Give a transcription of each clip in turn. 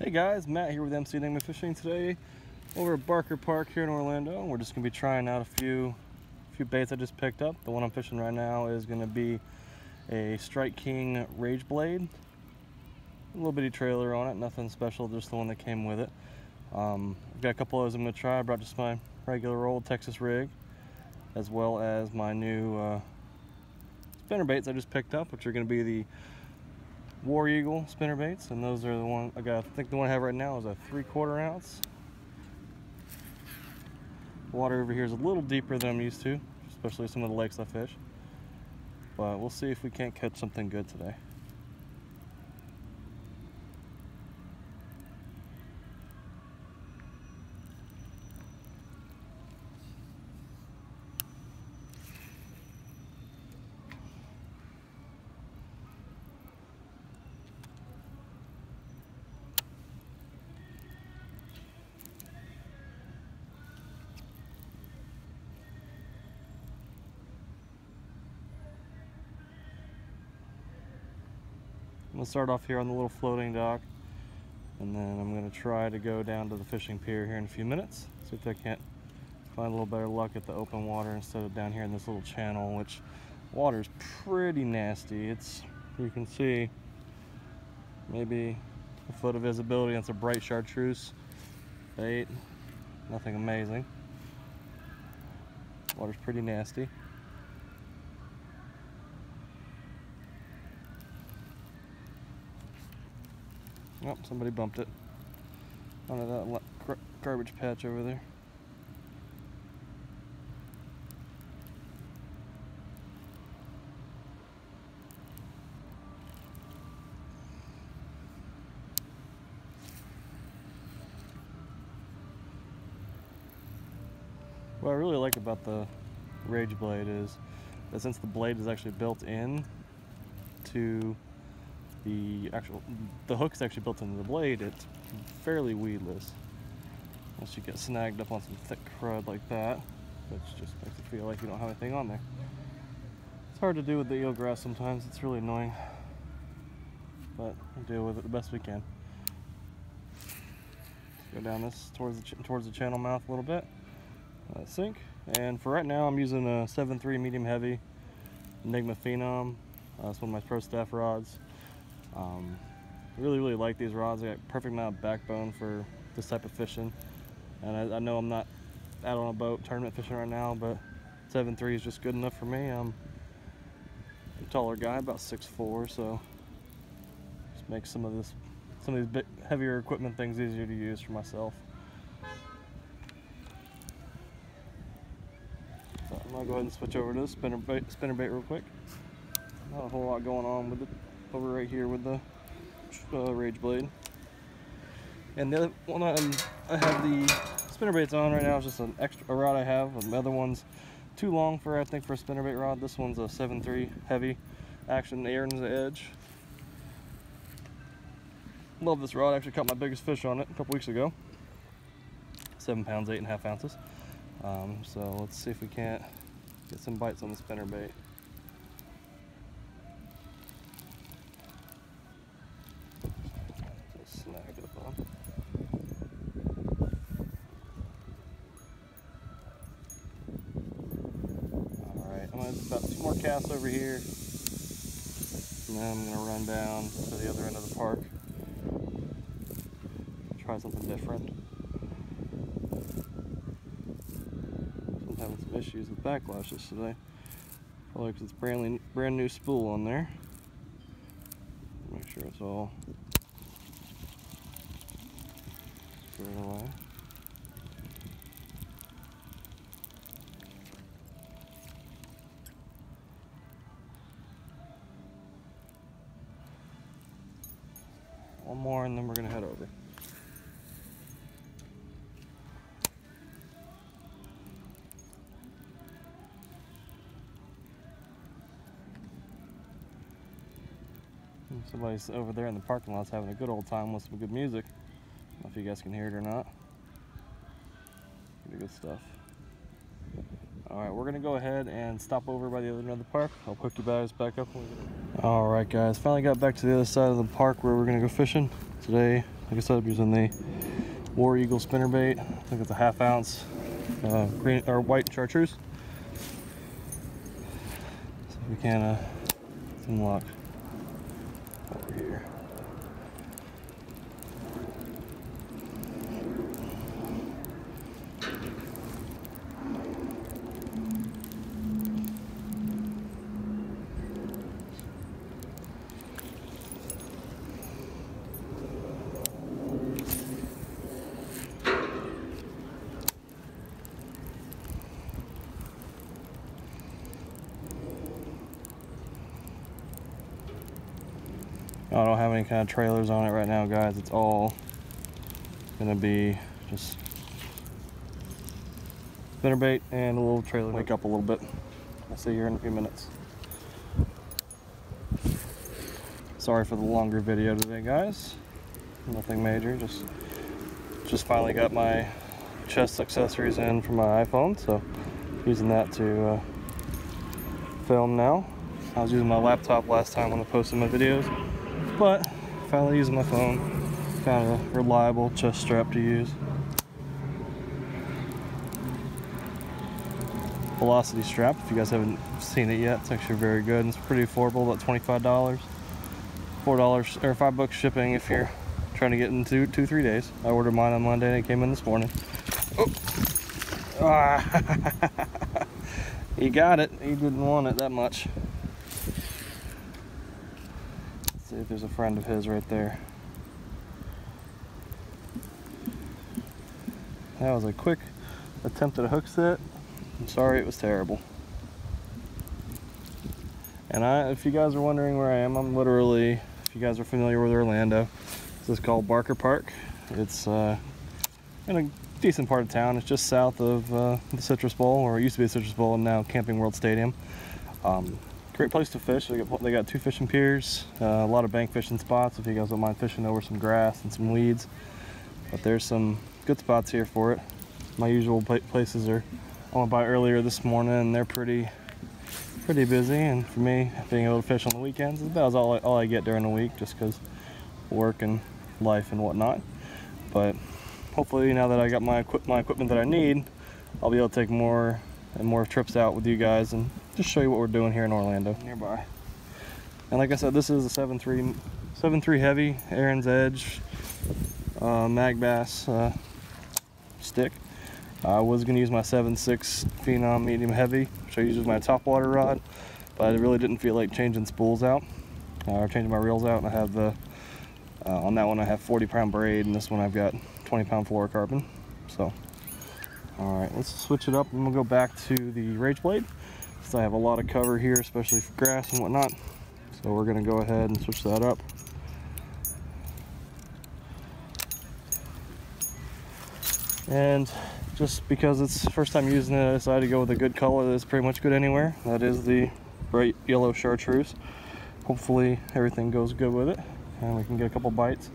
Hey guys, Matt here with MCEnigmaFishing today over at Barker Park here in Orlando. We're just going to be trying out a few baits I just picked up. The one I'm fishing right now is going to be a Strike King Rage Blade. A little bitty trailer on it, nothing special, just the one that came with it. I've got a couple of those I'm going to try. I brought just my regular old Texas rig, as well as my new spinner baits I just picked up, which are going to be the War Eagle spinner baits, and those are the one I got. I think the one I have right now is a 3/4 ounce. The water over here is a little deeper than I'm used to, especially some of the lakes I fish. But we'll see if we can't catch something good today. I'm going to start off here on the little floating dock, and then I'm going to try to go down to the fishing pier here in a few minutes. See if I can't find a little better luck at the open water instead of down here in this little channel, which water's pretty nasty. It's, you can see maybe a foot of visibility. It's a bright chartreuse bait, nothing amazing. Water's pretty nasty. Oh, somebody bumped it onto that garbage patch over there. What I really like about the Rage Blade is that since the blade is actually built in to the hook's actually built into the blade, it's fairly weedless. Unless you get snagged up on some thick crud like that, which just makes it feel like you don't have anything on there. It's hard to do with the eelgrass sometimes, it's really annoying. But we'll deal with it the best we can. Let's go down this towards the channel mouth a little bit. Sink. And for right now I'm using a 7.3 medium heavy Enigma Phenom. It's one of my pro staff rods. Really like these rods. They got perfect amount of backbone for this type of fishing, and I know I'm not out on a boat tournament fishing right now, but 7.3 is just good enough for me. I'm a taller guy, about 6'4", so just makes some of these bit heavier equipment things easier to use for myself. So I'm gonna go ahead and switch over to the spinner bait real quick. Not a whole lot going on with it over right here with the Rage Blade. And the other one I have the spinner baits on right now is just a rod I have. The other one's too long for, I think, for a spinner bait rod. This one's a 7.3 heavy action Aaron's Edge. Love this rod. I actually caught my biggest fish on it a couple weeks ago. 7 pounds, 8.5 ounces. So let's see if we can't get some bites on the spinner bait. About 2 more casts over here, and then I'm going to run down to the other end of the park, try something different. I'm having some issues with backlashes today, probably because it's brand new spool on there. Make sure it's all squared away. One more and then we're going to head over. Somebody's over there in the parking lot's having a good old time with some good music. I don't know if you guys can hear it or not. Pretty good stuff. Alright, we're going to go ahead and stop over by the other end of the park. I'll hook you guys back up when we get over. Alright guys, finally got back to the other side of the park where we're going to go fishing. Today Like I said, I'm using the War Eagle spinnerbait. I think it's a 1/2 ounce green or white chartreuse. So we can some luck over here. I don't have any kind of trailers on it right now, guys. It's all gonna be just spinnerbait and a little trailer. Wake up a little bit. I'll see you here in a few minutes. Sorry for the longer video today, guys. Nothing major. Just finally got my chest accessories in for my iPhone, so using that to film now. I was using my laptop last time when I posted my videos, but finally using my phone. Found a reliable chest strap to use. Velocity strap, if you guys haven't seen it yet, it's actually very good. It's pretty affordable, about $25. $4 or $5 shipping if you're trying to get in 2-3 days. I ordered mine on Monday and it came in this morning. Oh. Ah. He got it. He didn't want it that much. See if there's a friend of his right there. That was a quick attempt at a hook set. I'm sorry, it was terrible. And if you guys are wondering where I am, I'm literally, if you guys are familiar with Orlando, this is called Barker Park. It's in a decent part of town. It's just south of the Citrus Bowl, or it used to be a Citrus Bowl, and now Camping World Stadium. Great place to fish. They got 2 fishing piers, a lot of bank fishing spots if you guys don't mind fishing over some grass and some weeds. But there's some good spots here for it. My usual places are, I went by earlier this morning and they're pretty busy, and for me, being able to fish on the weekends is about all I get during the week, just because work and life and whatnot. But hopefully now that I got my equipment that I need, I'll be able to take more and more trips out with you guys and just show you what we're doing here in Orlando nearby. And like I said, this is a 7.3 heavy Aaron's Edge mag bass stick. I was going to use my 7.6 Phenom medium heavy, which I use with my top water rod, but I really didn't feel like changing spools out or changing my reels out. And I have the on that one I have 40-pound braid, and this one I've got 20-pound fluorocarbon. So all right, let's switch it up and we'll go back to the Rage Blade, because I have a lot of cover here, especially for grass and whatnot. So we're going to go ahead and switch that up. And just because it's the first time using it, I decided to go with a good color that's pretty much good anywhere. That is the bright yellow chartreuse. Hopefully everything goes good with it and we can get a couple bites.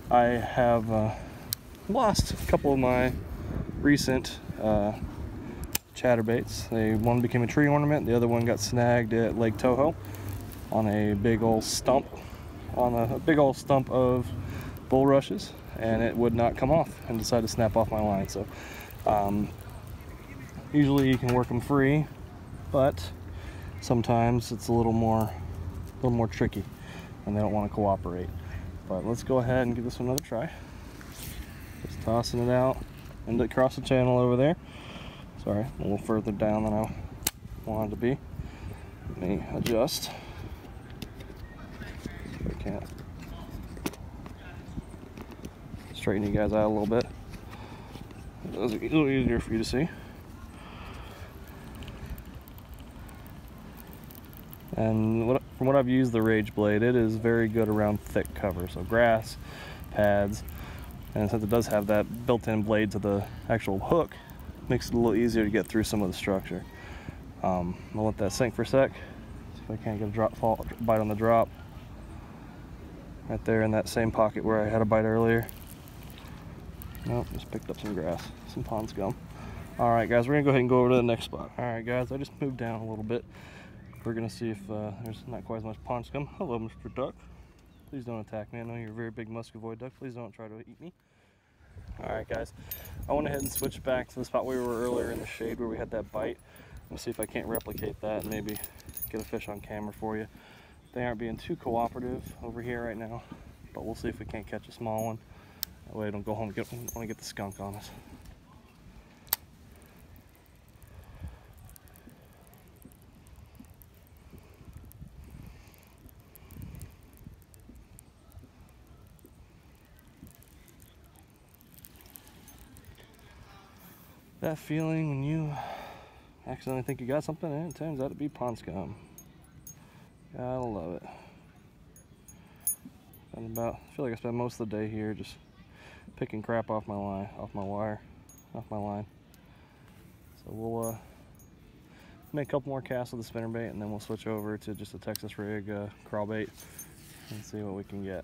I have lost a couple of my recent chatterbaits. One became a tree ornament, the other one got snagged at Lake Toho on a big old stump, of bulrushes, and it would not come off and decided to snap off my line. So usually you can work them free, but sometimes it's a little more tricky and they don't want to cooperate. But let's go ahead and give this one another try. Just tossing it out and across the channel over there. Sorry, a little further down than I wanted to be. Let me adjust. I can't straighten you guys out a little bit. It's a little easier for you to see. And from what I've used the Rage Blade, it is very good around thick cover, so grass, pads, and since it does have that built-in blade to the actual hook, it makes it a little easier to get through some of the structure. I'll let that sink for a sec, see if I can't get a bite on the drop. Right there in that same pocket where I had a bite earlier. Nope, just picked up some grass, some pond scum. Alright guys, we're going to go ahead and go over to the next spot. Alright guys, I just moved down a little bit. We're going to see if there's not quite as much pond scum. Hello, Mr. Duck. Please don't attack me. I know you're a very big muscovoid duck. Please don't try to eat me. Alright guys, I went ahead and switched back to the spot where we were earlier in the shade where we had that bite. Let's see if I can't replicate that and maybe get a fish on camera for you. They aren't being too cooperative over here right now, but we'll see if we can't catch a small one. That way I don't go home and want to get the skunk on us. That feeling when you accidentally think you got something and it turns out to be pond scum. Gotta love it. I feel like I spend most of the day here just picking crap off my line, off my line. So we'll make a couple more casts with the spinnerbait and then we'll switch over to just a Texas rig crawl bait and see what we can get.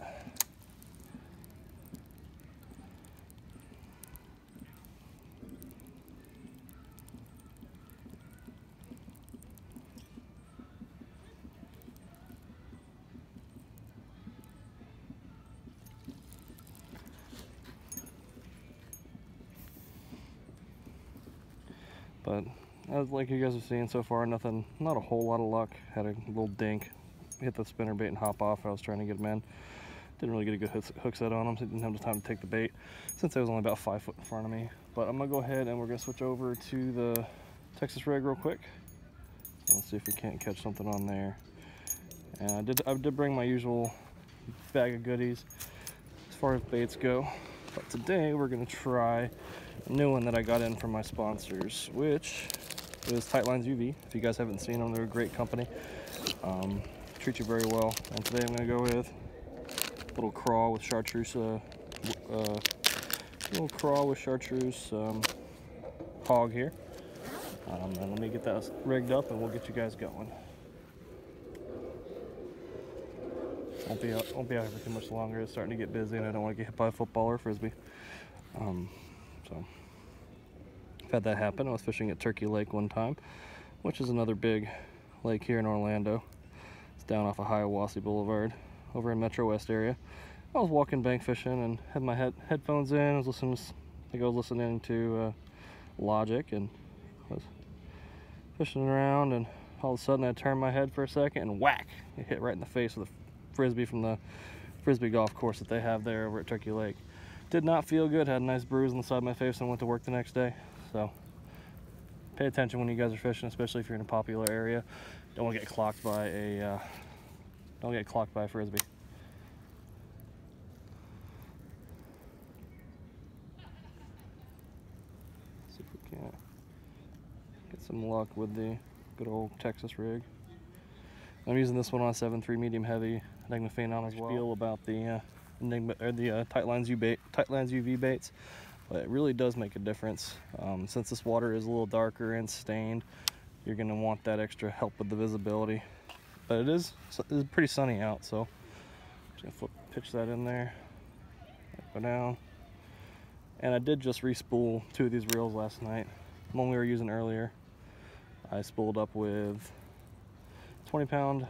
But as like you guys have seen so far, not a whole lot of luck. Had a little dink, hit the spinnerbait and hop off. I was trying to get him in. Didn't really get a good hook set on him, so I didn't have the time to take the bait since it was only about 5 foot in front of me. But I'm gonna go ahead and we're gonna switch over to the Texas rig real quick. Let's see if we can't catch something on there. And I did bring my usual bag of goodies as far as baits go. But today we're gonna try a new one that I got in from my sponsors, which is TIghtLinesUV. If you guys haven't seen them, they're a great company. Treat you very well. And today I'm gonna go with a little crawl with chartreuse, hog here. And let me get that rigged up and we'll get you guys going. Won't be out here for too much longer. It's starting to get busy and I don't want to get hit by a football or a frisbee. So I've had that happen. I was fishing at Turkey Lake one time, which is another big lake here in Orlando. It's down off of Hiawassee Boulevard over in Metro West area. I was walking bank fishing and had my headphones in. I was listening to Logic and was fishing around, and all of a sudden I turned my head for a second and whack! It hit right in the face with a frisbee from the frisbee golf course that they have there over at Turkey Lake. Did not feel good. Had a nice bruise on the side of my face and went to work the next day. So pay attention when you guys are fishing, especially if you're in a popular area. Don't want to get clocked by a frisbee. See if we can get some luck with the good old Texas rig. I'm using this one on a 7.3 medium heavy EnigmaFishing on as well. Feel about the TIghtLinesUV baits, but it really does make a difference. Since this water is a little darker and stained, you're going to want that extra help with the visibility. But it's pretty sunny out, so I'm just going to pitch that in there, go down. And I did just re-spool 2 of these reels last night. The one we were using earlier, I spooled up with 20-pound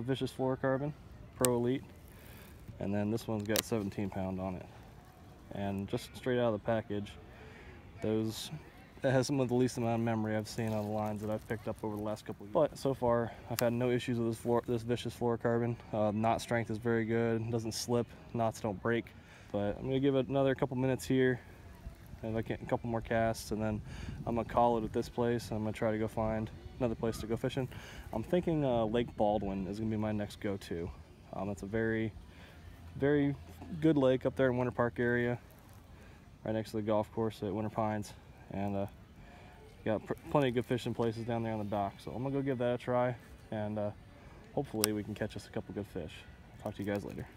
vicious fluorocarbon Pro Elite, and then this one's got 17-pound on it. And just straight out of the package, that has some of the least amount of memory I've seen on the lines that I've picked up over the last couple of years. But so far, I've had no issues with this vicious fluorocarbon. Knot strength is very good, it doesn't slip, knots don't break. But I'm gonna give it another couple minutes here, and I get a couple more casts, and then I'm gonna call it at this place. I'm gonna try to go find another place to go fishing. I'm thinking Lake Baldwin is gonna be my next go-to. It's a very, very good lake up there in Winter Park area, right next to the golf course at Winter Pines, and got plenty of good fishing places down there on the dock. So I'm gonna go give that a try, and hopefully we can catch us a couple good fish. Talk to you guys later.